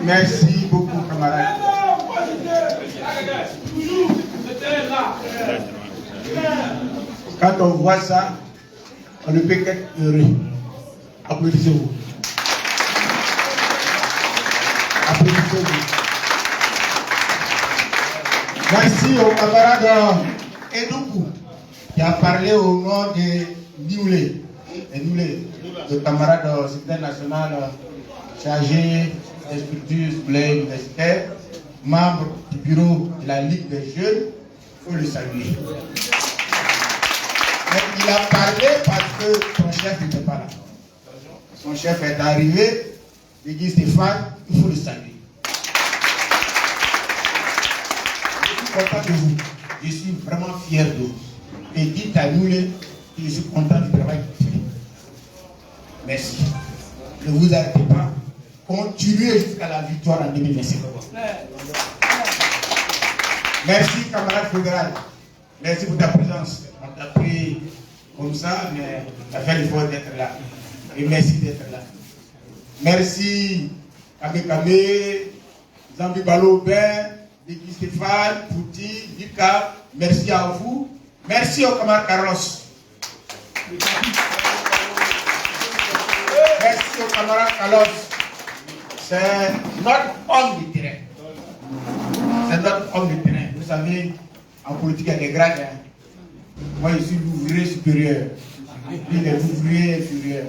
Merci beaucoup, camarades. Quand on voit ça, on ne peut qu'être heureux. Applaudissez-vous. Applaudissez-vous. Merci au camarade Edoukou qui a parlé au nom de Nioulé. Le camarade secrétaire national chargé des structures scolaires universitaires, membre du bureau de la Ligue des Jeunes, il faut le saluer. Mais il a parlé parce que son chef n'était pas là. Son chef est arrivé, il dit Stéphane, il faut le saluer. Je suis content de vous, je suis vraiment fier de vous. Et dites à nous, je suis content du travail que vous faites. Merci. Ne vous arrêtez pas. Continuez jusqu'à la victoire en 2025. Merci, camarade fédéral. Merci pour ta présence. On t'a pris comme ça, mais tu as fait l'effort d'être là. Et merci d'être là. Merci, Kame, Zambi Balobin, Diki Stéphane, Pouti, Dika. Merci à vous. Merci au camarade Carlos. Merci au camarade Carlos. C'est notre homme de terrain. C'est notre homme de terrain. Vous savez, en politique, il y a des grades. Hein. Moi, je suis l'ouvrier supérieur. Lui, il est l'ouvrier inférieur.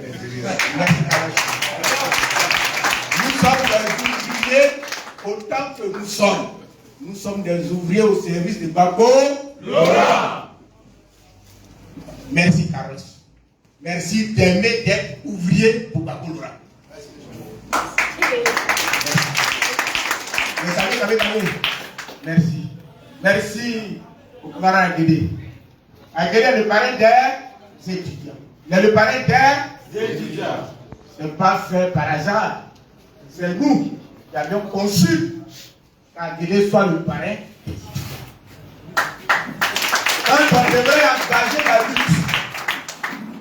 Merci, Carlos. Nous sommes des ouvriers autant que nous sommes. Nous sommes des ouvriers au service de Bako Laurent. Merci, Carlos. Merci d'aimer d'être ouvrier pour Bako Laurent. Merci. Merci au camarade Aguédé. Aguédé est le parrain des étudiants. Il est le parrain des étudiants. Ce n'est pas fait par hasard. C'est nous qui avions conçu qu'Aguédé soit le parrain des étudiants.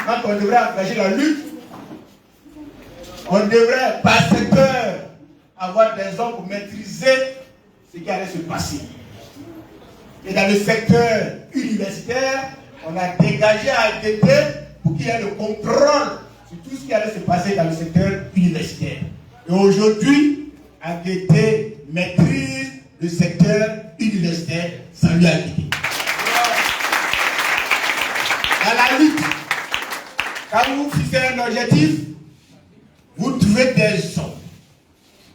Quand on devrait engager la lutte, on devrait par secteur avoir des hommes pour maîtriser ce qui allait se passer. Et dans le secteur universitaire, on a dégagé Aguédé pour qu'il y ait le contrôle sur tout ce qui allait se passer dans le secteur universitaire. Et aujourd'hui, Aguédé maîtrise le secteur universitaire. Salut Aguédé. Dans la lutte, quand vous fixez un objectif, vous trouvez des hommes,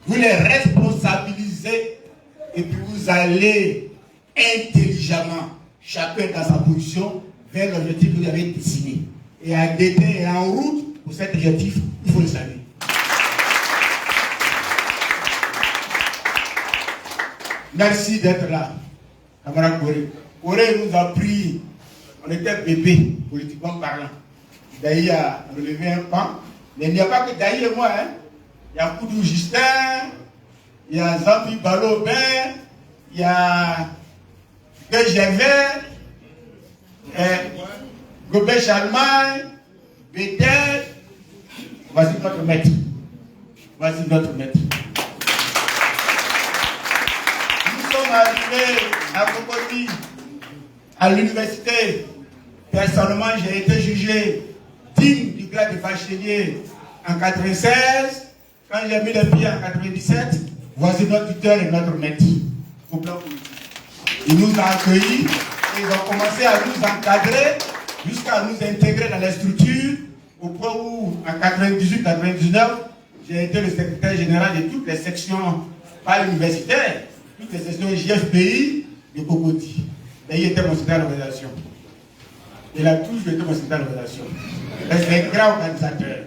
vous les responsabilisez et puis vous allez intelligemment, chacun dans sa position, vers l'objectif que vous avez dessiné. Et Aguédé est en route pour cet objectif, il faut le saluer. Merci d'être là, camarade Corée. Corée nous a pris, on était bébé, politiquement parlant. Daï a relevé un pan. Mais il n'y a pas que Daï et moi. Hein. Il y a Koudou Justin, il y a Zambi Balobin, il y a Gervais, Gobet Chalmagne, Bétel. Voici notre maître. Voici notre maître. Nous sommes arrivés à Cocody, à l'université. Personnellement, j'ai été jugé digne du grade de bachelier en 96. Quand j'ai mis les pieds en 97, voici notre tuteur et notre maître. Au plan politique. Ils nous ont accueillis et ils ont commencé à nous encadrer jusqu'à nous intégrer dans les structures au point où, en 98-99, j'ai été le secrétaire général de toutes les sections pas universitaires, toutes les sections JFPI de Cocody. Mais il était mon secrétaire d'organisation. Il a toujours été mon secrétaire d'organisation. C'est un grand organisateur.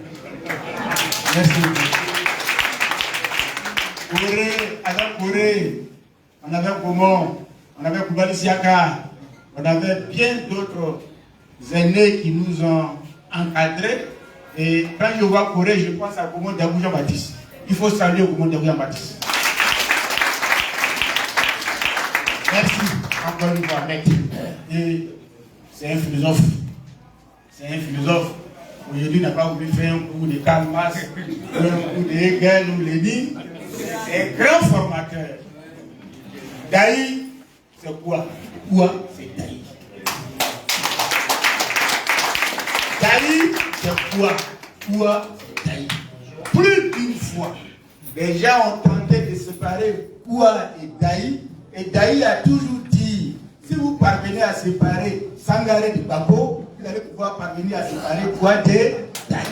Merci beaucoup. Avec Corée, on avait Gaumont, on avait Koulibaly Siaka, on avait bien d'autres aînés qui nous ont encadrés. Et quand je vois Corée, je pense à Gaumont Dabou Jean-Baptiste. Il faut saluer Gaumont Dabou Jean-Baptiste. Merci encore une fois, mec. Et c'est un philosophe. C'est un philosophe. Aujourd'hui, il n'a pas voulu faire un coup de Karl Marx, un coup de Hegel ou Lénine. C'est un grand formateur. Daï, c'est quoi? Quoi, c'est Daï. Daï, c'est quoi? Quoi, c'est Daï. Plus d'une fois, les gens ont tenté de séparer quoi et Daï. Et Daï a toujours dit, si vous parvenez à séparer Sangaré de Bako, vous allez pouvoir parvenir à séparer quoi de Daï.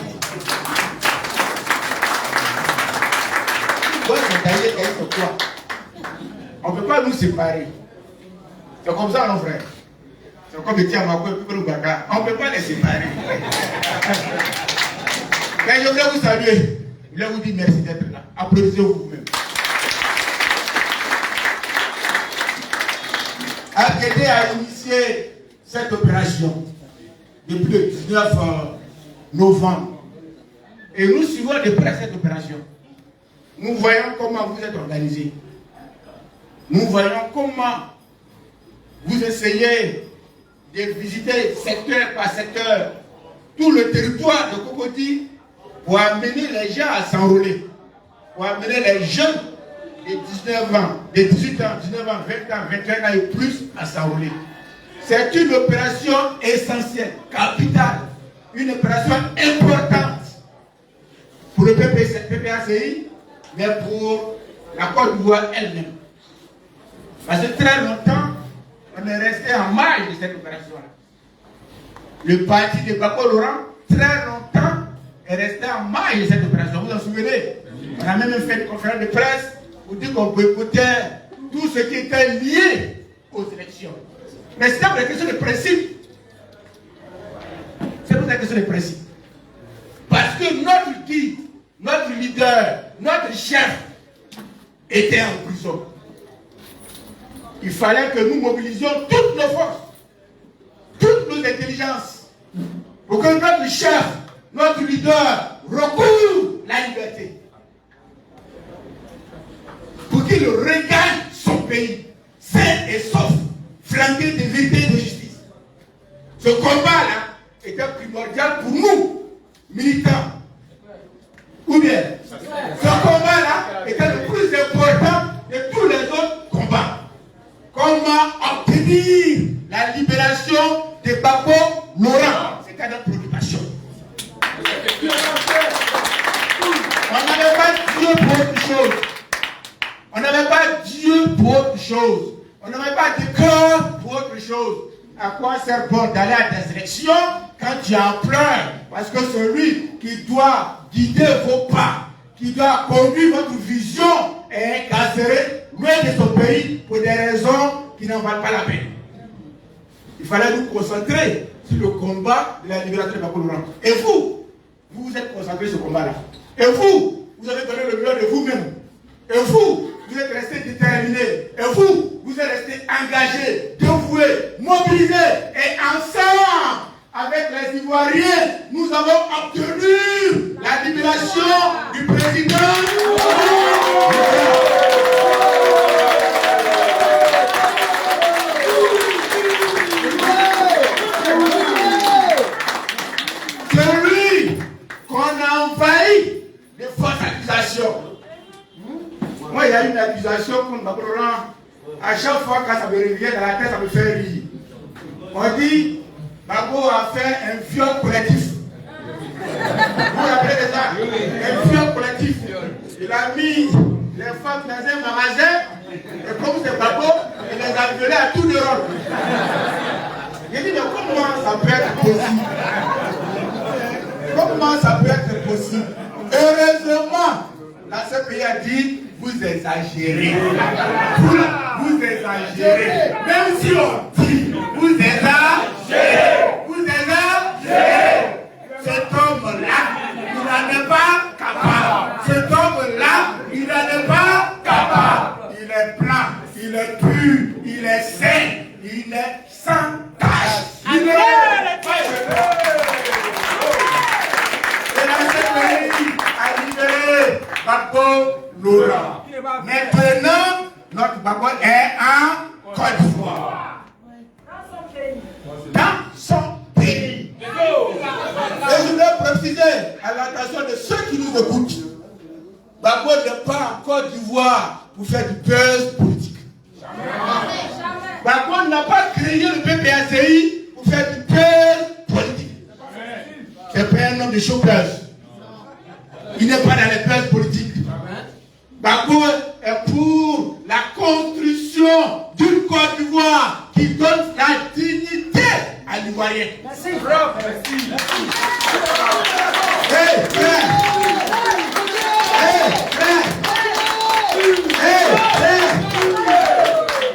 Quoi c'est Daï, Daï c'est quoi? On ne peut pas nous séparer. C'est comme ça, nos frères. C'est comme le Tiamako et puis le Baka. On ne peut pas les séparer. Mais je voulais vous saluer. Je voulais vous dire merci d'être là. Applaudissez-vous vous-même. AGD a initié cette opération depuis le 19 novembre. Et nous suivons de près cette opération. Nous voyons comment vous êtes organisés. Nous voyons comment vous essayez de visiter secteur par secteur tout le territoire de Cocody pour amener les gens à s'enrôler, pour amener les jeunes de 19 ans, de 18 ans, 19 ans, 20 ans, 21 ans et plus à s'enrôler. C'est une opération essentielle, capitale, une opération importante pour le PPACI, mais pour la Côte d'Ivoire elle-même. Parce que très longtemps, on est resté en marge de cette opération-là. Le parti de Bako Laurent, très longtemps, est resté en marge de cette opération. Vous vous en souvenez? On a même fait une conférence de presse pour dire qu'on boycottait tout ce qui était lié aux élections. Mais c'est pour la question de principe. C'est pour la question de principe. Parce que notre guide, notre leader, notre chef était en prison. Il fallait que nous mobilisions toutes nos forces, toutes nos intelligences, pour que notre chef, notre leader, recouvre la liberté. Pour qu'il regagne son pays, sain et sauf, flanqué de vérité et de justice. Ce combat-là était primordial pour nous, militants. Ou bien, ce combat-là était le plus important de tous les autres combats. Comment obtenir la libération de Bako Laurent? C'était notre préoccupation. On n'avait pas Dieu pour autre chose. On n'avait pas Dieu pour autre chose. On n'avait pas de cœur pour autre chose. À quoi sert bon d'aller à des élections quand tu en pleures? Parce que celui qui doit guider vos pas, qui doit conduire votre vision est incarcéré loin de son pays pour des raisons qui n'en valent pas la peine. Il fallait nous concentrer sur le combat de la libération de Bako Laurent. Et vous, vous vous êtes concentrés sur ce combat-là. Et vous, vous avez donné le meilleur de vous-même. Et vous, vous êtes restés déterminés. Et vous, vous êtes restés engagés, dévoués, mobilisés. Et ensemble, avec les Ivoiriens, nous avons obtenu la libération du président. Celui qu'on a envahi de fausses accusations. Moi, il y a une accusation contre Bako Laurent. À chaque fois que ça me revient dans la tête, ça me fait rire. On dit, Bako a fait un viol collectif. Vous vous rappelez de ça? Un viol collectif. Il a mis les femmes dans un magasin, et comme c'est Bako, il les a violées à tout de rôle. J'ai dit, mais comment ça peut être possible? Comment ça peut être possible? Heureusement, la CPI a dit, vous exagérez. Vous exagérez. Même si on dit vous exagérez. Vous exagérez. Cet homme-là, il n'en est pas capable. Cet homme-là, il n'en est pas capable. Il est plat, il est pur, il est sain, il est sans tache. Il est et dans ce pays a libéré Gbagbo Laurent. Maintenant, notre Gbagbo est en Côte d'Ivoire. Dans son pays. Et je voudrais préciser à l'attention de ceux qui nous écoutent. Gbagbo n'est pas en Côte d'Ivoire pour faire du buzz politique. Gbagbo n'a pas créé le PPACI pour faire du buzz politique. C'est pas un homme de showbiz. Il n'est pas dans les buzz politiques. Gbagbo est pour la construction d'une Côte d'Ivoire qui donne la dignité à l'Ivoirien. Merci. Merci. Hey, frère. Hey, frère. Hey, frère.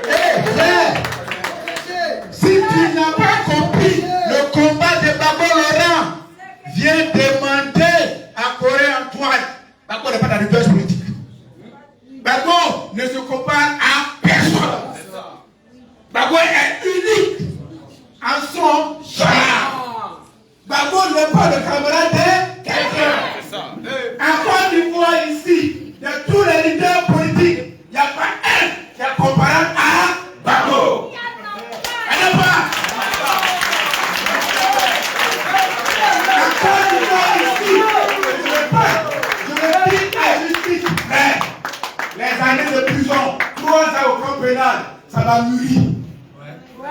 Hey, frère. Si tu n'as pas compris le combat de Gbagbo Laurent, viens demander à Corée-Antoine. Gbagbo n'est pas dans le buzz politique. Gbagbo ne se compare à personne. Gbagbo est unique en son genre. Gbagbo n'est pas le camarade de quelqu'un. En Côte d'Ivoire ici, de tous les leaders politiques, il n'y a pas un qui est comparable à Gbagbo. Il n'y en a pas. En Côte d'Ivoire ici, je le dis à justice, mais les années de prison, 3 ans au camp pénal, ça m'a mûri.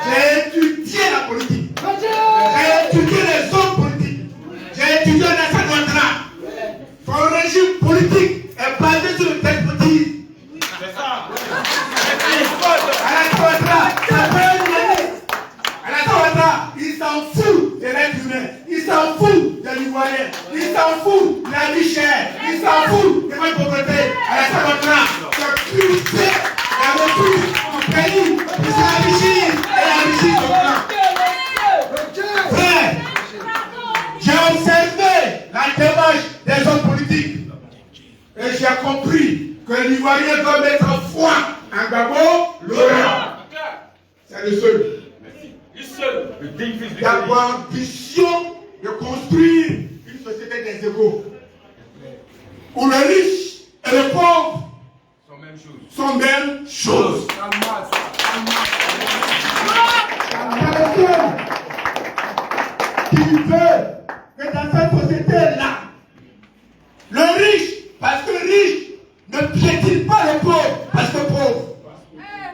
J'ai étudié la politique. J'ai étudié les hommes politiques. J'ai étudié Alassane Ouattara. Son régime politique est basé sur le texte politique. C'est ça. Alassane Ouattara, ça fait une année. Alassane Ouattara, il s'en fout de l'être humain. Il s'en fout de l'Ivoirien. Il s'en fout de la vie chère. Il s'en fout de la pauvreté. Alassane Ouattara, c'est plus la ressource du pays. C'est la richesse et la richesse au plan. Frère, j'ai observé la démarche des hommes politiques et j'ai compris que l'Ivoirien doit mettre foi en Gbagbo Laurent. C'est le seul. Il a l'ambition de construire une société des égaux où le riche et le pauvre sont même choses. Il y a qui veut que dans cette société-là, le riche, parce que riche, ne piétine pas le pauvre, parce que pauvre.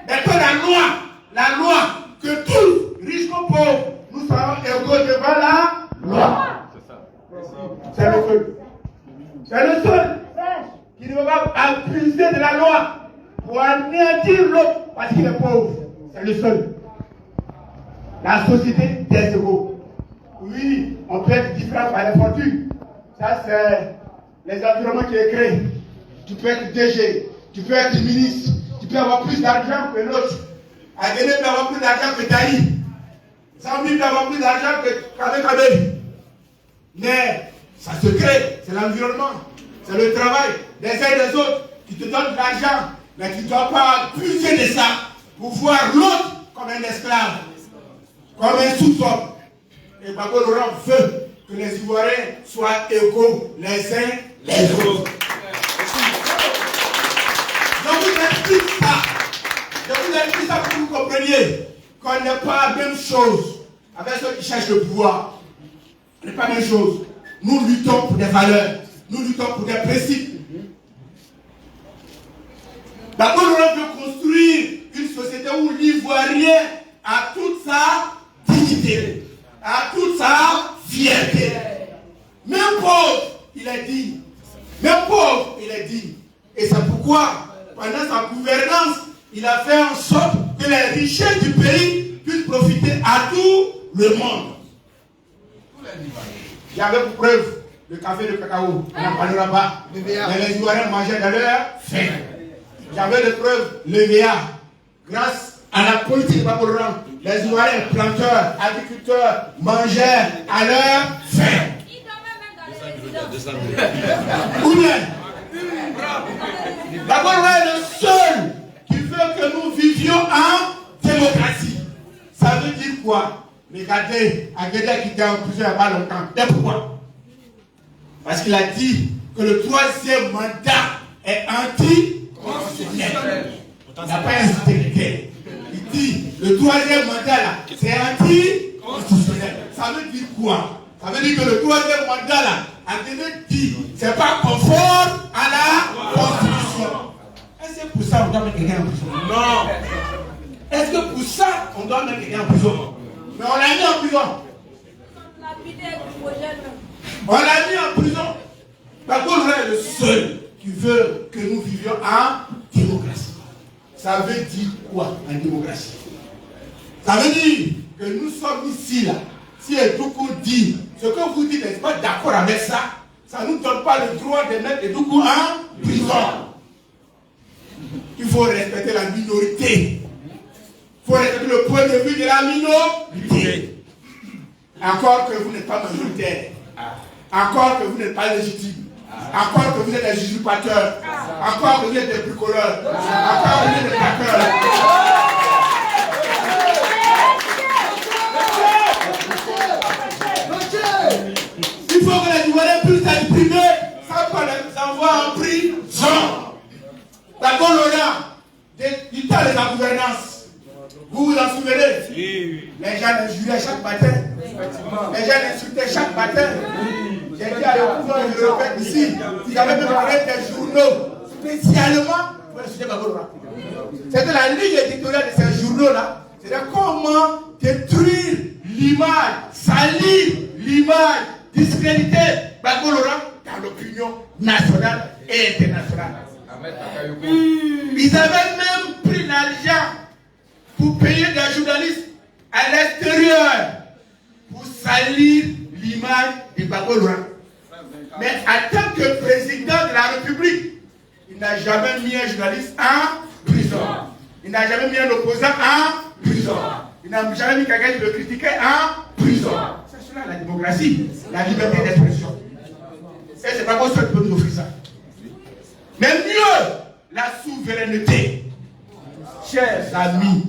Mais que la loi, que tous, riches comme pauvres, nous serons égaux devant la loi. C'est le seul. C'est le seul qui ne va pas abuser de la loi pour anéantir l'autre parce qu'il est pauvre. C'est le seul. La société des égaux. Oui, on peut être différent par les fortunes. Ça, c'est les environnements qui est créé. Tu peux être DG, tu peux être ministre, tu peux avoir plus d'argent que l'autre. Aguené peut avoir plus d'argent que Taï. Sambi peut avoir plus d'argent que Kabé. Mais ça se crée, c'est l'environnement, c'est le travail des uns et des autres qui te donnent de l'argent, mais tu ne dois pas abuser de ça pour voir l'autre comme un esclave, comme un sous-homme. Et Gbagbo Laurent veut que les Ivoiriens soient égaux les uns les autres. Je vous explique ça. Je vous explique ça pour que vous compreniez qu'on n'est pas la même chose avec ceux qui cherchent le pouvoir. On n'est pas la même chose. Nous luttons pour des valeurs. Nous luttons pour des principes. Gbagbo Laurent veut construire une société où l'Ivoirien a toute sa dignité, a toute sa fierté. Même pauvre, il est digne. Même pauvre, il est digne. Et c'est pourquoi, pendant sa gouvernance, il a fait en sorte que les richesses du pays puissent profiter à tout le monde. Il y avait pour preuve le café de cacao. On n'en parlera pas. Mais les Ivoiriens mangeaient dans leur faim. J'avais des preuves, l'EVA, grâce à la politique de Gbagbo Laurent, les Ivoiriens, planteurs, agriculteurs, mangeaient à leur faim. Ou bien, d'abord, on est le seul qui veut que nous vivions en démocratie. Ça veut dire quoi? Regardez, Agueda qui était en prison il n'y a pas longtemps. Et pourquoi? Parce qu'il a dit que le troisième mandat est anti-constitutionnel. Il n'a pas incité les guerres. Il dit le troisième mandat là, c'est anti-constitutionnel. Ça veut dire quoi? Ça veut dire que le troisième mandat là, Agueda dit c'est pas conforme à la Constitution. Est-ce que pour ça on doit mettre quelqu'un en prison? Non. Est-ce que pour ça on doit mettre quelqu'un en prison? Mais on l'a mis en prison. On l'a mis en prison. Parce qu'on est le seul qui veut que nous vivions en démocratie. Ça veut dire quoi en démocratie? Ça veut dire que nous sommes ici là. Si Edoukou dit ce que vous dites n'est pas d'accord avec ça, ça ne nous donne pas le droit de mettre Edoukou en prison. Il faut respecter la minorité. Il faut respecter le point de vue de la minorité. Encore que vous n'êtes pas majoritaire. Encore que vous n'êtes pas légitime. Encore que vous êtes des usurpateurs. Encore que vous êtes des bricoleurs. Encore que vous êtes des braqueurs. Il faut que les Ivoiriens puissent s'exprimer sans qu'on les envoie en prison. D'abord, Laurent, du temps de la gouvernance, vous vous en souvenez? Oui. Les gens injuriaient chaque matin. Les gens insultaient chaque matin. J'ai dit à l'opposition, je le répète ici, ils avaient même créé des journaux spécialement pour insulter Babou. C'était la ligne éditoriale de ces journaux-là. C'était comment détruire l'image, salir l'image, discréditer Babou dans l'opinion nationale et internationale. Ils avaient même pris l'argent pour payer des journalistes à l'extérieur pour salir l'image de Babou Laurent. Mais en tant que président de la République, il n'a jamais mis un journaliste en prison. Il n'a jamais mis un opposant en prison. Il n'a jamais mis quelqu'un qui le critiquait en prison. C'est cela la démocratie, la liberté d'expression. Et c'est pas possible de nous offrir ça. Mais mieux, la souveraineté. Chers amis,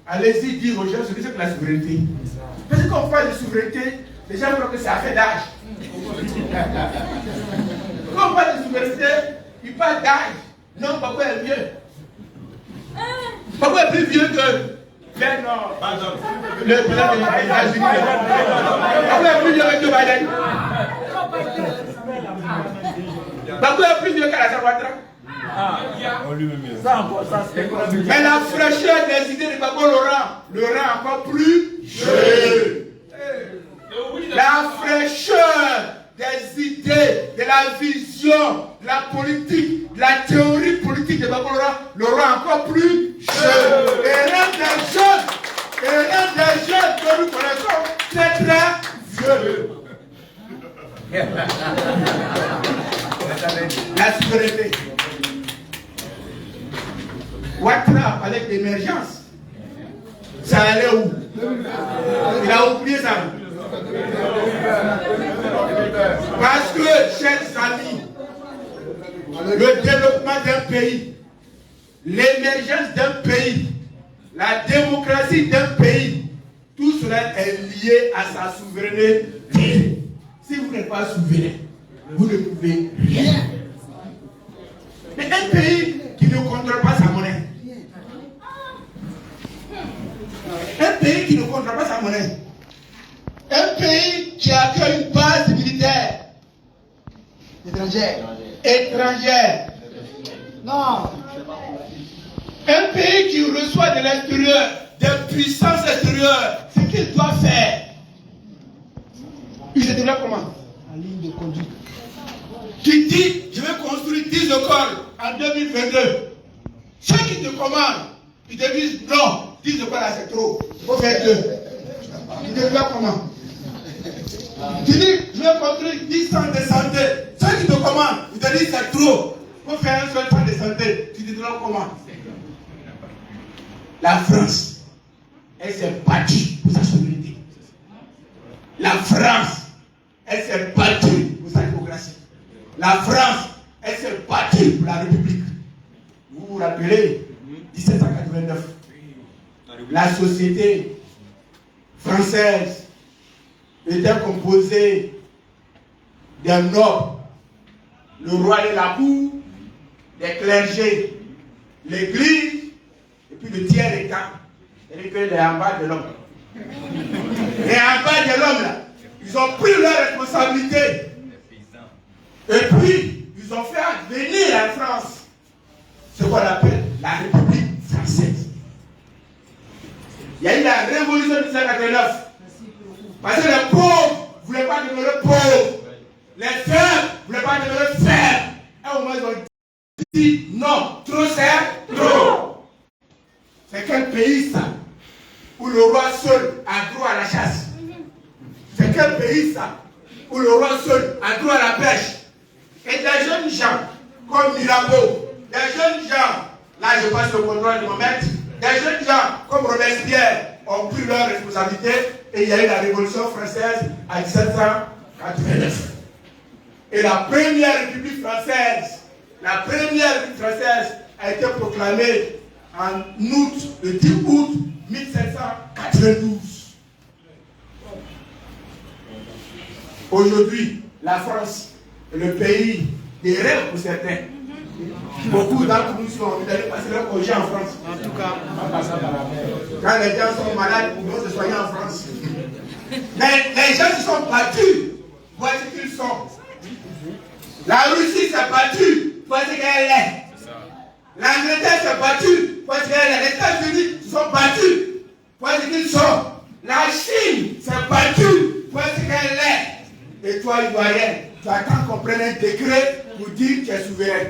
allez-y dire aux gens ce que c'est que la souveraineté. Parce que quand on parle de souveraineté, les gens croient que c'est affaire d'âge. Quand on parle de souveraineté, ils parlent d'âge. Non, Babou est vieux. Babou est plus vieux que le président des États-Unis. Babou est plus vieux que Biden. Babou est plus vieux qu'Alassane Ouattara. Mais la fraîcheur des idées de Babou Laurent le rend encore plus jeune. La fraîcheur des idées, de la vision, de la politique, de la théorie politique de Babou Laurent le rend encore plus jeune. Et l'un des jeunes que nous connaissons, c'est très vieux. La souveraineté. Ouattara a parlé d'émergence. Ça allait où? Il a oublié ça. Parce que, chers amis, le développement d'un pays, l'émergence d'un pays, la démocratie d'un pays, tout cela est lié à sa souveraineté. Si vous n'êtes pas souverain, vous ne pouvez rien. Mais un pays qui ne contrôle pas sa monnaie, un pays qui ne contrôle pas sa monnaie, un pays qui accueille une base militaire étrangère, non, un pays qui reçoit de l'extérieur, des puissances extérieures, ce qu'il doit faire, il se développe comment? En ligne de conduite. Qui dit, je vais construire 10 écoles en 2022. Ceux qui te commandent, ils te disent, non, 10 écoles là c'est trop, il faut faire 2. Tu te développes comment? Tu dis, je vais construire 10 centres de santé. Ceux qui te commandent, ils te disent, c'est trop, il faut faire un seul centre de santé. Tu te développes comment? La France elle s'est battue pour sa souveraineté. La France, elle s'est battue pour sa démocratie. La France, elle s'est battue pour la République. Vous vous rappelez, 1789, la société française était composée d'un noble, le roi et la cour, des clergés, l'église, et puis le tiers état. C'est-à-dire que les en bas de l'homme. Et en bas de l'homme, là, ils ont pris leur responsabilité. Et puis, ils ont fait advenir la France ce qu'on appelle la République française. Il y a eu la révolution de 1789. Parce que les pauvres ne voulaient pas demeurer pauvres. Les faibles ne voulaient pas demeurer faibles. À un moment, ils ont dit non, trop c'est trop. C'est quel pays ça? Où le roi seul a droit à la chasse? C'est quel pays ça? Où le roi seul a droit à la pêche? Et des jeunes gens comme Mirabeau, des jeunes gens, là je passe le contrôle de mon maître, des jeunes gens comme Robespierre ont pris leur responsabilité et il y a eu la Révolution française en 1789. Et la première République française, a été proclamée en août, le 10 août 1792. Aujourd'hui, la France est le pays des rêves pour certains. Beaucoup d'entre nous sont envie d'aller passer leur congé en France. En tout cas, quand les gens sont malades, ils vont se soigner en France. Mais les gens qui sont battus, voici qu'ils sont. La Russie s'est battue, voici qu'elle est. L'Angleterre s'est battue, voici qu'elle est. Les États-Unis se sont battus, voici qu'ils sont. La Chine s'est battue, voici qu'elle est. Et toi, Ivoirien, tu attends qu'on prenne un décret pour dire que tu es souverain.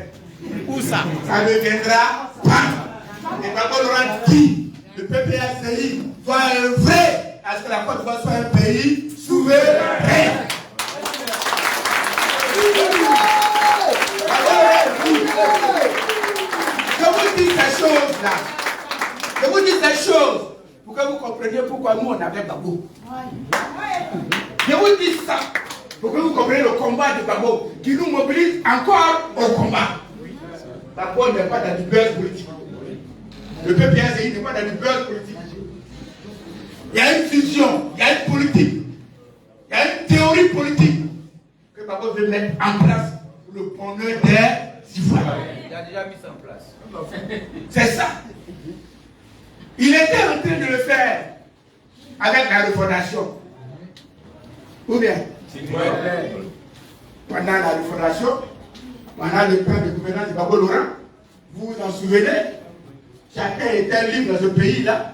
Où ça? Ça ne viendra pas. Et Gbagbo Laurent dit, le PPACI doit œuvrer à ce que la Côte d'Ivoire soit un pays souverain. Je vous dis ces choses-là. Je vous dis ces choses pour que vous compreniez pourquoi nous on avait Gbagbo. Je vous dis ça pour que vous compreniez le combat de Gbagbo qui nous mobilise encore au combat. Gbagbo n'est pas dans du buzz politique. Le PPACI n'est pas dans du buzz politique. Il y a une vision, il y a une politique, il y a une théorie politique que Gbagbo veut mettre en place pour le bonheur des Ivoiriens. Il a déjà mis ça en place. C'est ça. Il était en train de le faire avec la refondation. Ou bien, pendant la refondation, pendant le plan de gouvernance de Gbagbo Laurent, vous vous en souvenez, chacun était libre dans ce pays-là,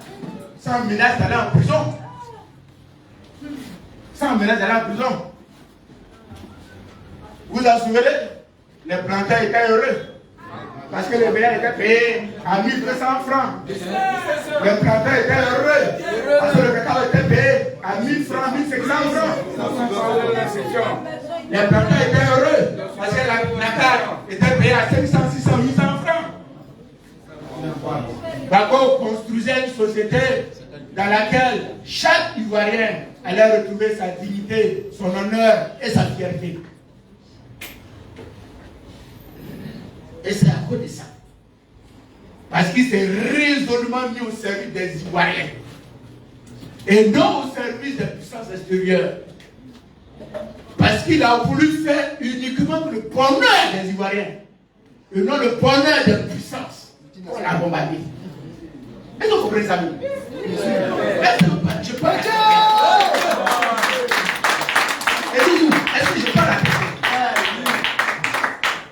sans menace d'aller en prison. Sans menace d'aller en prison. Vous vous en souvenez? Les planteurs étaient heureux. Parce que les billets étaient payés à 1200 francs. Les planteurs étaient heureux. Parce que le cacao était payé à 1000 francs, 1500 francs. Les planteurs étaient heureux. Parce que la carte était payée à 500, 600, 800 francs. Gbagbo construisait une société dans laquelle chaque Ivoirien allait retrouver sa dignité, son honneur et sa fierté. Et c'est à cause de ça. Parce qu'il s'est résolument mis au service des Ivoiriens. Et non au service des puissances extérieures. Parce qu'il a voulu faire uniquement le bonheur des Ivoiriens. Et non le bonheur des puissances qu'on a bombardé. Est-ce que vous comprenez ça? Est-ce que je parle à quelqu'un? Et dis-nous, est-ce que je parle à quelqu'un?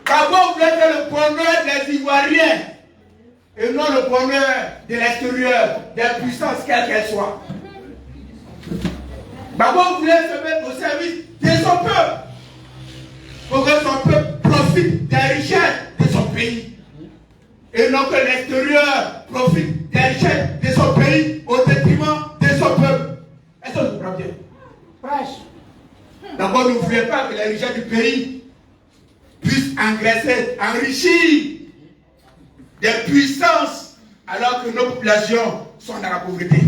Gbagbo voulait faire le bonheur des Ivoiriens et non le bonheur de l'extérieur, des puissances quelles qu'elles soient. Gbagbo voulait se mettre au service de son peuple pour que son peuple profite des richesses de son pays et non que l'extérieur profite des richesses de son pays au détriment de son peuple. Est-ce que vous comprenez? D'abord, ne voulez pas que les richesses du pays puissent engraisser, enrichir des puissances alors que nos populations sont dans la pauvreté.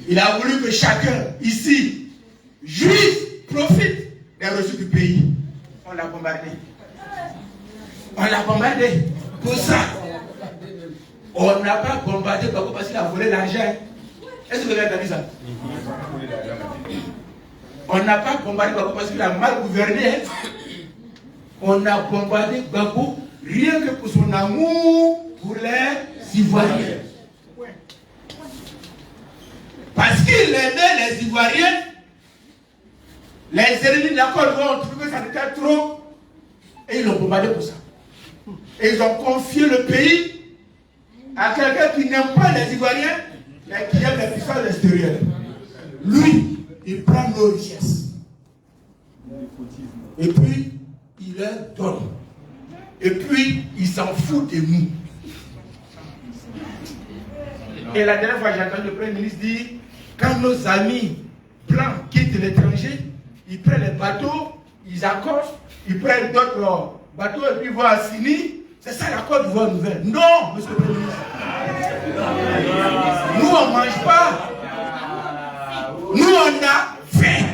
Il a voulu que chacun ici jouisse, profite des ressources du pays. On l'a bombardé. On l'a bombardé. Pour ça, on n'a pas bombardé parce qu'il a volé l'argent. Est-ce que vous avez entendu ça? On n'a pas bombardé parce qu'il a mal gouverné. On a bombardé Gbagbo rien que pour son amour pour les Ivoiriens. Parce qu'il aimait les Ivoiriens, les ennemis de la Côte d'Ivoire ont trouvé que ça était trop et ils l'ont bombardé pour ça. Et ils ont confié le pays à quelqu'un qui n'aime pas les Ivoiriens, mais qui aime les puissances extérieures. Lui, il prend nos richesses. Et puis, il leur donne. Et puis, il s'en fout de nous. Et la dernière fois, j'ai entendu le Premier ministre dire, quand nos amis blancs quittent l'étranger, ils prennent les bateaux, ils accostent, ils prennent d'autres bateaux et puis ils vont à Sini. C'est ça la Côte d'Ivoire nouvelle. Non, monsieur le Premier ministre. Nous, on ne mange pas. Nous, on a faim.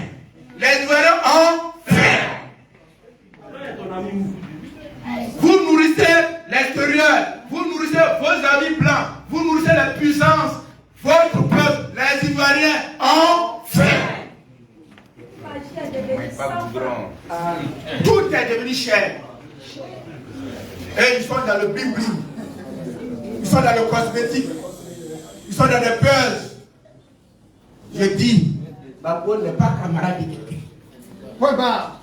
Les Ivoiriens ont faim. Vous nourrissez l'extérieur, vous nourrissez vos amis blancs, vous nourrissez la puissance, votre peuple, les Ivoiriens ont faim. Tout est devenu cher. Et ils sont dans le bling bling, ils sont dans le cosmétique, ils sont dans les buzz. Je dis, Gbagbo n'est pas camarade de quelqu'un. Point barre.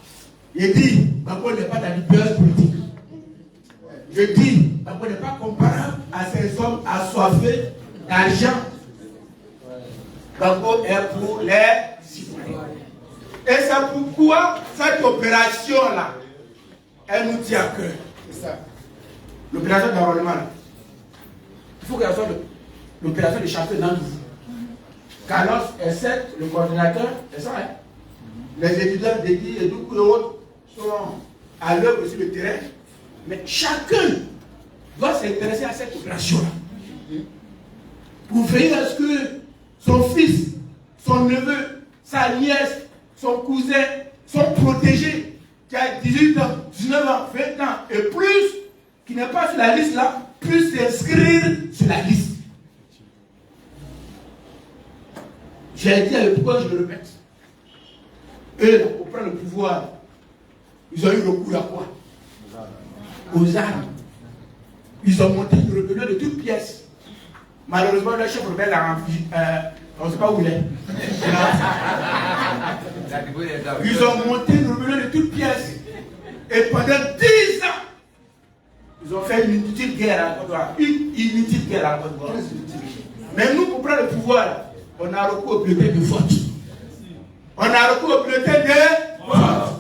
Je dis, Gbagbo n'est pas dans le buzz politique. Je dis, Gbagbo n'est pas comparable à ces hommes assoiffés d'argent. Gbagbo est pour les citoyens. Et c'est pourquoi cette opération-là, elle nous tient à cœur. C'est ça. L'opération d'enrôlement. Il faut qu'elle soit l'opération de chacun d'entre vous. Carlos est 7, le coordinateur, c'est ça, hein? Les étudiants dédiés et beaucoup d'autres sont à l'œuvre sur le terrain. Mais chacun doit s'intéresser à cette opération-là. Pour veiller à ce que son fils, son neveu, sa nièce, son cousin sont protégés, qui a 18 ans, 19 ans, 20 ans et plus, qui n'est pas sur la liste là, puisse s'inscrire sur la liste. J'ai dit à l'époque, je le répète. Eux, là, pour prendre le pouvoir, ils ont eu recours à quoi? Aux armes. Ils ont monté une rébellion de toutes pièces. Malheureusement, le chef rebelle a on ne sait pas où il est. Ils ont monté une rébellion de toutes pièces. Et pendant 10 ans, ils ont fait une inutile guerre à la Côte d'Ivoire. Une inutile guerre à la Côte d'Ivoire. Mais nous, pour prendre le pouvoir, on a recours au bulletin de vote. On a recours au bulletin de vote.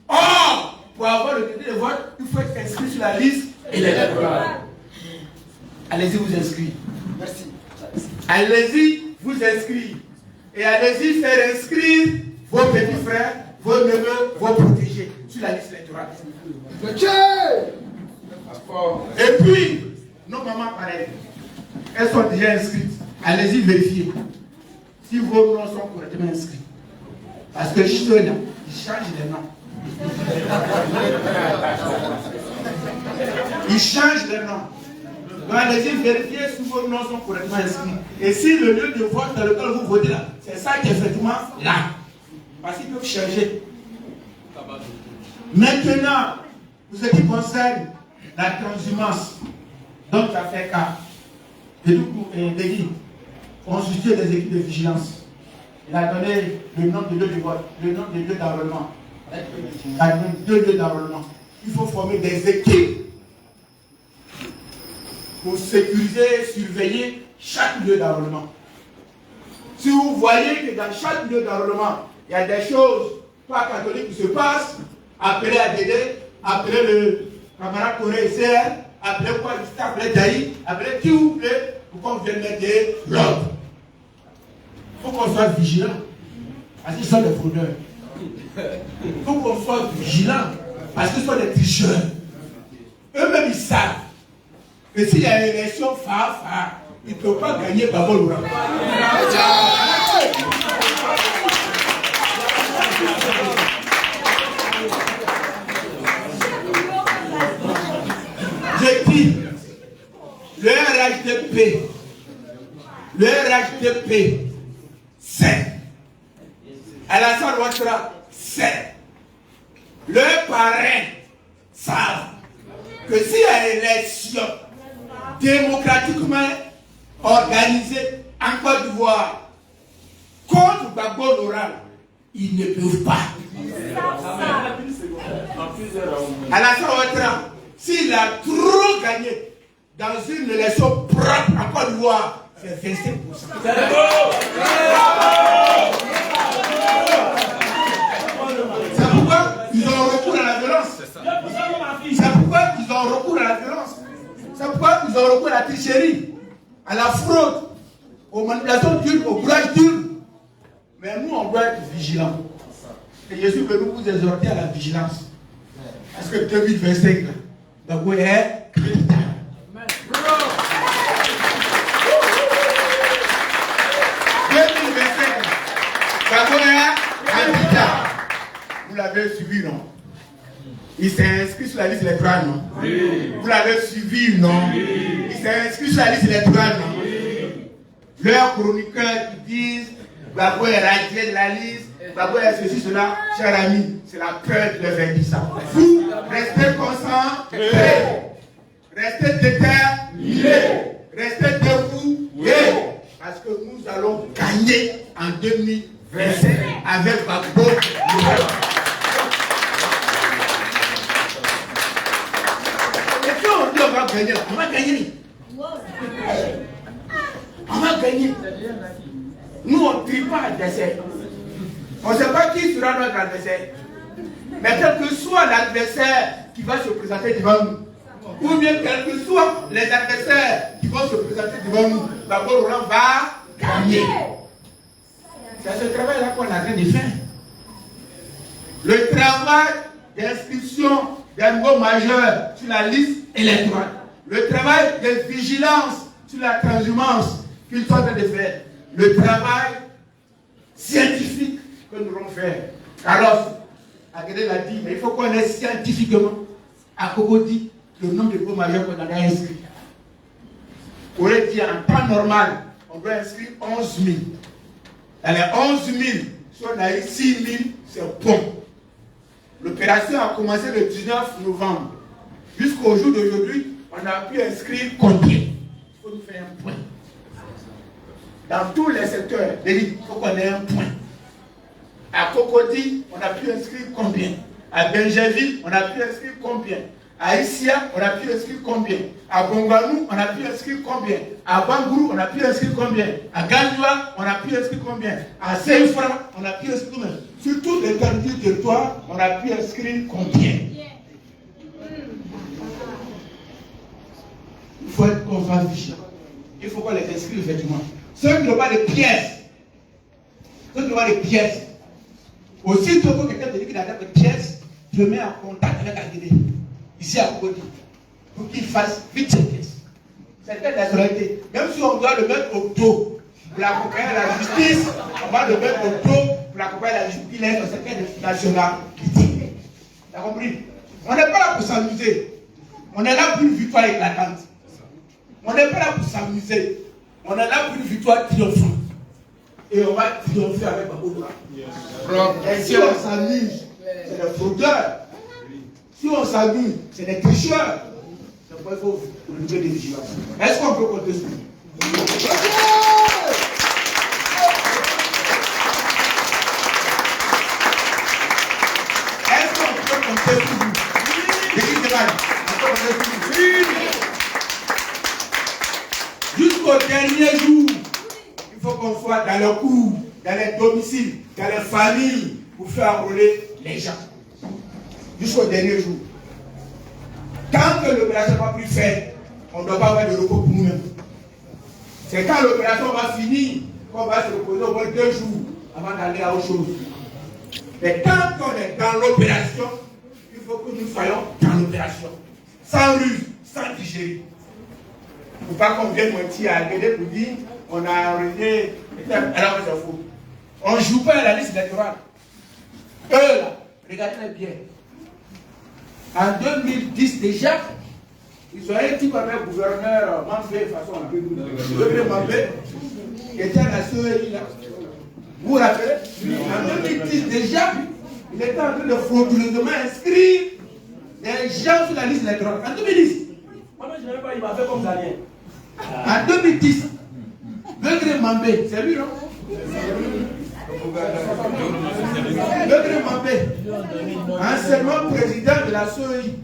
Or, pour avoir le bulletin de vote, il faut être inscrit sur la liste électorale. Allez-y vous inscrire. Merci. Allez-y vous inscrire. Et allez-y faire inscrire vos petits frères, vos neveux, vos protégés sur la liste électorale. Et puis, nos mamans pareilles, elles sont déjà inscrites. Allez-y vérifier si vos noms sont correctement inscrits. Parce que ceux-là, ils changent les noms. Ils changent les noms. Donc allez-y vérifier si vos noms sont correctement inscrits. Et si le lieu de vote dans lequel vous votez là, c'est ça qui est effectivement là. Parce qu'ils peuvent changer. Maintenant, pour ce qui concerne la transhumance, donc ça fait qu'à constituer des équipes de vigilance. Il a donné le nom de lieu de vote, le nom de lieu d'enrôlement. Il a donné 2 lieux d'enrôlement. Il faut former des équipes pour sécuriser, surveiller chaque lieu d'enrôlement. Si vous voyez que dans chaque lieu d'enrôlement, il y a des choses pas catholiques qui se passent, appelez ADD, appelez le camarade Corée ICR, appelez quoi, appelez Daï, appelez qui vous plaît, pour qu'on vienne mettre l'ordre. Il faut qu'on soit vigilant, parce qu'ils sont des fraudeurs. Il faut qu'on soit vigilant, parce qu'ils sont des tricheurs. Eux-mêmes, ils savent que s'il y a une élection phare, ils ne peuvent pas gagner Gbagbo Loura. RHDP, le RHDP, c'est. Alassane Ouattara, c'est. Le parrain savent que s'il y a une élection démocratiquement organisée en Côte d'Ivoire contre Gbagbo Laurent, ils ne peuvent pas. Alassane Ouattara, s'il a trop gagné dans une élection propre en Côte d'Ivoire, c'est 25%. C'est pourquoi ils ont recours à la violence. C'est pourquoi ils ont recours à la violence. C'est pourquoi ils ont recours à la tricherie, à la fraude, aux manipulations dures, au courage dur. Mais nous, on doit être vigilants. Et je suis venu vous exhorter à la vigilance. Parce que 2025, Gbagbo est candidat. Vous l'avez suivi, non? Il s'est inscrit sur la liste électorale, non? Oui. Vous l'avez suivi, non? Oui. Il s'est inscrit sur la liste électorale, non? Oui. Leurs chroniqueurs qui disent Gbagbo est radié de la liste, Gbagbo est ceci, cela, cher ami, c'est la peur de leur dire ça. Vous, restez concentrés, restez déterminés, restez debout, parce que nous allons gagner en 2025 avec Gbagbo. Et puis on dit on va gagner, on va gagner. On va gagner. Nous on ne trie pas l'adversaire. On ne sait pas qui sera notre adversaire. Mais quel que soit l'adversaire qui va se présenter devant nous, ou bien quels que soient les adversaires qui vont se présenter devant nous, Gbagbo Laurent va gagner. C'est ce travail-là qu'on a train de faire. Le travail d'inscription d'un nouveau majeur sur la liste électorale. Le travail de vigilance sur la transhumance qu'ils sont en train de faire. Le travail scientifique que nous allons faire. Alors, Aguedé l'a dit, mais il faut qu'on ait scientifiquement, à Cocody, le nombre de nouveaux majeurs qu'on a inscrits. On aurait dit en temps normal, on doit inscrire 11 000. Dans les 11 000, si on a eu 6 000, c'est bon. L'opération a commencé le 19 novembre. Jusqu'au jour d'aujourd'hui, on a pu inscrire combien? Il faut nous faire un point. Dans tous les secteurs, il faut qu'on ait un point. À Cocody, on a pu inscrire combien? À Benjerville, on a pu inscrire combien? À Issia, on a pu inscrire combien? À Bongwanou, on a pu inscrire combien? À Bangourou, on a pu inscrire combien? À Gandua, on a pu inscrire combien? À Seifra, on a pu inscrire combien? Sur tous les territoires, on a pu inscrire combien? Il faut être qu'on fasse vigilant. Il faut qu'on les inscrive effectivement. Ceux qui n'ont pas de pièces, aussitôt que quelqu'un te dit qu'il n'a pas de pièces, tu le mets en contact avec Aguedé, ici à Cocody, pour qu'il fasse vite ses pièces. C'est le cas de la solidarité. Même si on doit le mettre au dos pour l'accompagner à la justice, on va le mettre au dos pour l'accompagner à la justice. Il est dans cette cas de nationalité. Tu as compris? On n'est pas là pour s'amuser. On est là pour une victoire éclatante. On n'est pas là pour s'amuser. On est là pour une victoire triomphante. Et on va triompher avec Gbagbo Laurent. Et si on s'amuse, c'est des fraudeurs. Si on s'amuse, c'est des tricheurs. C'est pourquoi il faut renouveler des vigilances. Est-ce qu'on peut compter sur nous? Est-ce qu'on peut compter sur vous? Jusqu'au dernier jour, il faut qu'on soit dans le cours, dans les domiciles, dans les familles, pour faire enrôler les gens. Jusqu'au dernier jour. Tant que l'opération va plus faire, on ne doit pas avoir de repos pour nous-mêmes. C'est quand l'opération va finir qu'on va se reposer au moins 2 jours avant d'aller à autre chose. Mais tant qu'on est dans l'opération, il faut que nous soyons dans l'opération. Sans ruse, sans tricherie. Il ne faut pas qu'on vienne mentir à Aguedé pour dire on a enrôlé. Alors que c'est faux. On ne joue pas à la liste électorale. Eux là, regardez bien. En 2010 déjà, Ils ont un type avec gouverneur Mambé, de façon on appelle le Mambé, qui était à la CEI là. Vous vous rappelez? En 2010 déjà, il était en train de frauduleusement inscrire des gens sur la liste électorale. En 2010. Moi je ne sais pas, il m'a fait comme Daniel. En 2010, le Mambé, c'est lui non? Le Mambé, anciennement président de la CEI,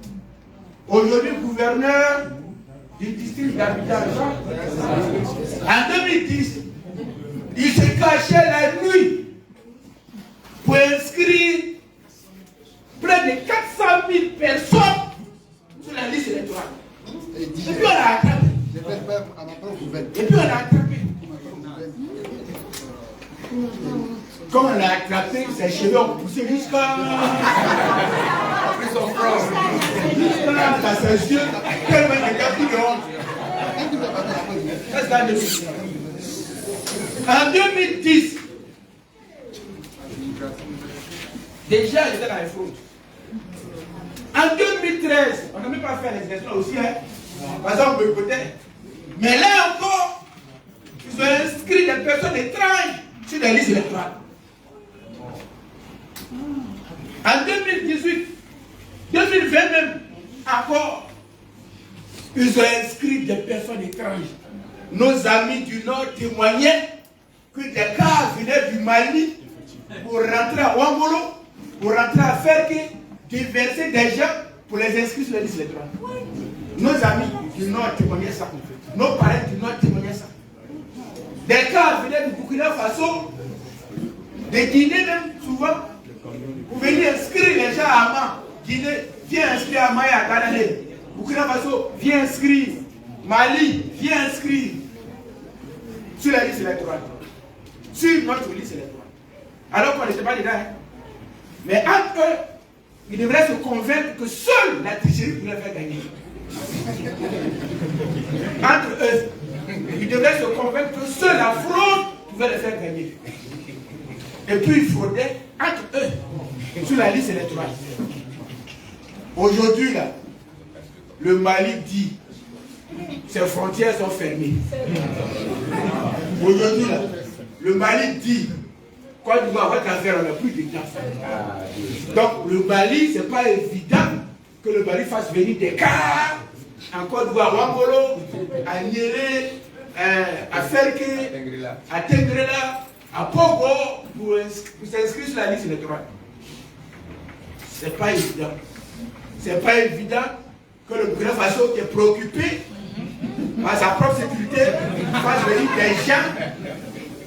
aujourd'hui gouverneur du district d'Abidjan. En 2010, il se cachait la nuit pour inscrire près de 400 000 personnes sur la liste électorale. Et puis on l'a attrapé. Et puis on l'a attrapé. Quand on l'a attrapé, ses cheveux ont poussé jusqu'à ses yeux, tellement il était plus de honte. En 2010, déjà il était dans les fraudes. En 2013, on n'a même pas fait les élections aussi, hein. Par exemple, peut-être. Mais là encore, ils ont inscrit des personnes étranges sur les listes électorales. En 2018, 2020 même, encore, ils ont inscrit des personnes étranges. Nos amis du Nord témoignaient que des cas venaient du Mali pour rentrer à Ouangolo, pour rentrer à Ferke, déverser des gens pour les inscrire sur les listes électorales. Nos amis du Nord témoignaient ça. Nos parents du Nord témoignaient ça. Des cas venaient du Burkina Faso, des Guinées même souvent, pour venir inscrire les gens à Ama. Guinée, viens inscrire à Ama et à Ganane. Burkina Faso, viens inscrire. Mali, viens inscrire sur la liste électorale. Sur notre liste électorale. Alors qu'on n'était pas dedans. Hein. Mais entre eux, ils devraient se convaincre que seule la tricherie pourrait faire gagner. Entre eux, ils devraient se convaincre que seule la fraude pouvait les faire gagner. Et puis ils fraudaient entre eux sur la liste électorale. Aujourd'hui, là, le Mali dit ses frontières sont fermées. Aujourd'hui, là, le Mali dit Côte d'Ivoire, votre affaire, on n'a plus de temps. Donc, le Mali, ce n'est pas évident que le Mali fasse venir des cars en Côte d'Ivoire, à Ouangolo, à Niélé, à Ferke, à Tengrela, à Pogo, pour s'inscrire sur la liste électorale. Ce n'est pas évident. Ce n'est pas évident que le Burkina Faso qui est préoccupé par sa propre sécurité fasse venir des gens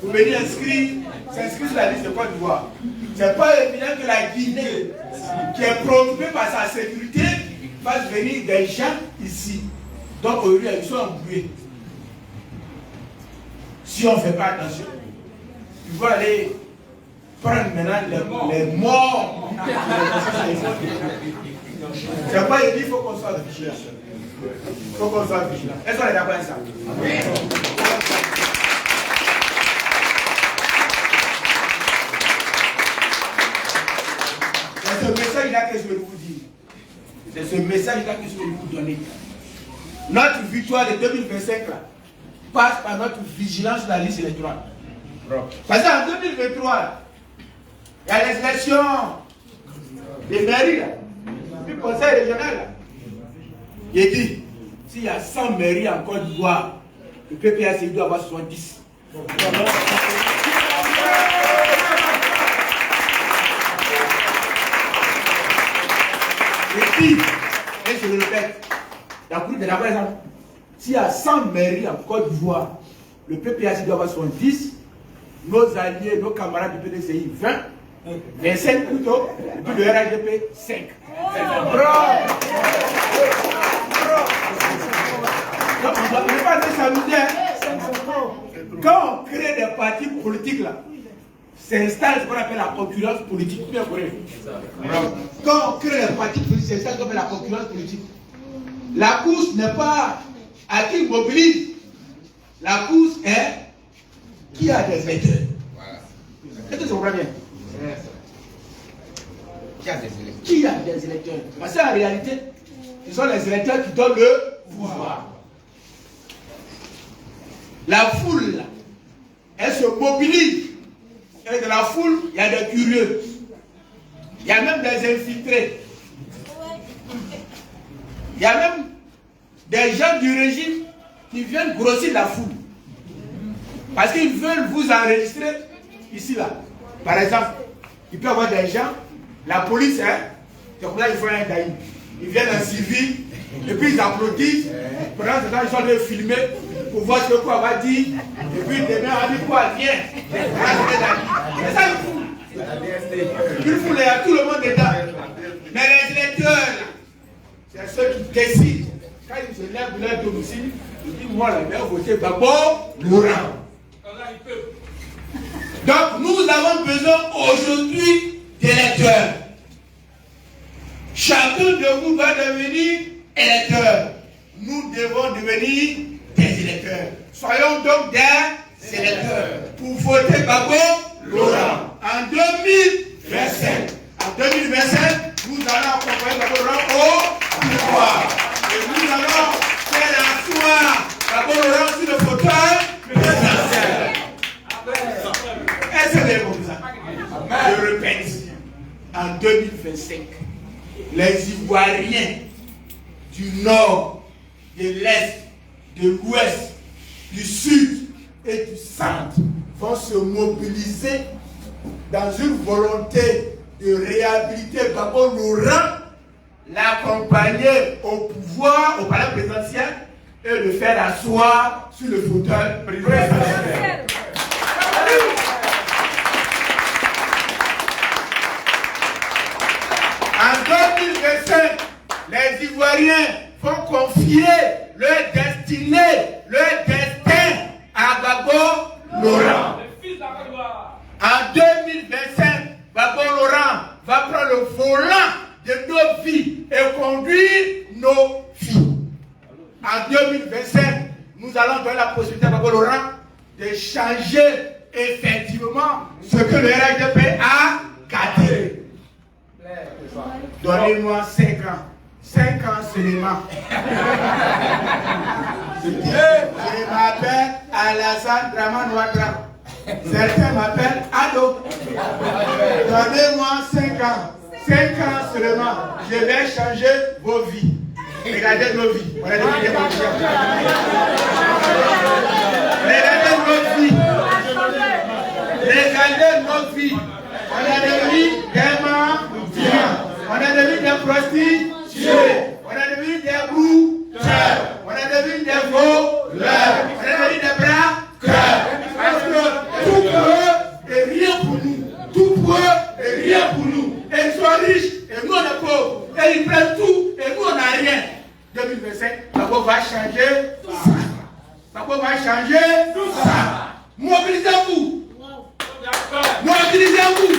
pour venir s'inscrire sur la liste de Côte d'Ivoire. Ce n'est pas évident que la Guinée, qui est préoccupée par sa sécurité, fasse venir des gens ici. Donc aujourd'hui, ils sont embrouillés. Si on ne fait pas attention, ils vont aller prendre maintenant les morts. C'est pas évident, il faut qu'on soit vigilant. Il faut qu'on soit vigilant. Est-ce qu'on est d'accord avec ça? Oui. C'est ce message-là que je vais vous dire. C'est ce message-là que je vais vous donner. Notre victoire de 2025 là, passe par notre vigilance sur la liste électorale. Parce qu'en 2023, il y a les élections des mairies, là, du conseil régional. Là. Il dit, s'il y a 100 mairies en Côte d'Ivoire, le PPAC doit avoir 70. Et puis, et je le répète, s'il y a 100 mairies en Côte d'Ivoire, le PPAC doit avoir 70, nos alliés, nos camarades du PDCI 20, 25 plutôt, et puis le RAGP 5. Donc, on ne peut pas s'amuser. Quand on crée des partis politiques là, s'installe ce qu'on appelle la concurrence politique. Quand on crée des partis politiques, c'est ça qu'on appelle la concurrence politique. La course n'est pas à qui mobilise. La course est qui a des électeurs. Est-ce que tu comprends bien? Qui a des électeurs? Parce qu'en réalité, ce sont les électeurs qui donnent le pouvoir. La foule, elle se mobilise. Et dans la foule, il y a des curieux. Il y a même des infiltrés. Il y a même des gens du régime qui viennent grossir la foule. Parce qu'ils veulent vous enregistrer ici, là. Par exemple, il peut y avoir des gens, la police, hein, c'est comme ça qu'ils font un daï. Ils viennent en civil, et puis ils applaudissent. Pendant ce temps, ils sont de filmer pour voir ce que quoi va dire. Et puis demain, on dit quoi, viens. C'est ça le fou. Il faut à tout le monde dedans. Mais les électeurs, c'est ceux qui décident. Quand ils se lèvent de leur domicile, ils disent moi, la mère, voter d'abord Laurent. Donc, nous avons besoin aujourd'hui d'électeurs. Chacun de vous doit devenir électeur. Nous devons devenir des électeurs. Soyons donc des électeurs pour voter Babo Laurent. En 2027, nous allons accompagner Babo Laurent au pouvoir. Et nous allons faire asseoir Babo Laurent sur le fauteuil présidentiel. Est-ce que c'est comme ça? Je répète, en 2025, les Ivoiriens du Nord, de l'Est, de l'Ouest, du Sud et du Centre vont se mobiliser dans une volonté de réhabiliter Babo Laurent, l'accompagner au pouvoir, au palais présidentiel et le faire asseoir sur le fauteuil présidentiel. En 2025, les Ivoiriens vont confier leur destinée, leur destin à Babo Laurent. En 2025, Babo Laurent va prendre le volant de nos vies et conduire nos vies. En 2025, nous allons donner la possibilité à Babo Laurent de changer effectivement ce que le RHDP a gâté. Donnez-moi 5 ans. 5 ans seulement. Je m'appelle Alassane Draman Ouattara. Certains m'appellent Ado. Donnez-moi 5 ans. 5 ans seulement. Je vais changer vos vies. Regardez nos vies. Regardez nos vies. Regardez nos vies. On a devenu des mendiants. On a devenu des prostituées. On a devenu des brouteurs. On a devenu des voleurs. On a devenu des braqueurs. Parce que tout pour eux et rien pour nous. Tout pour eux et rien pour nous. Et ils sont riches et nous on est pauvres. Et ils prennent tout et nous on n'a rien. 2025, Babo va changer ça. Babo va changer tout ça. Mobilisez-vous. Mobilisez-vous.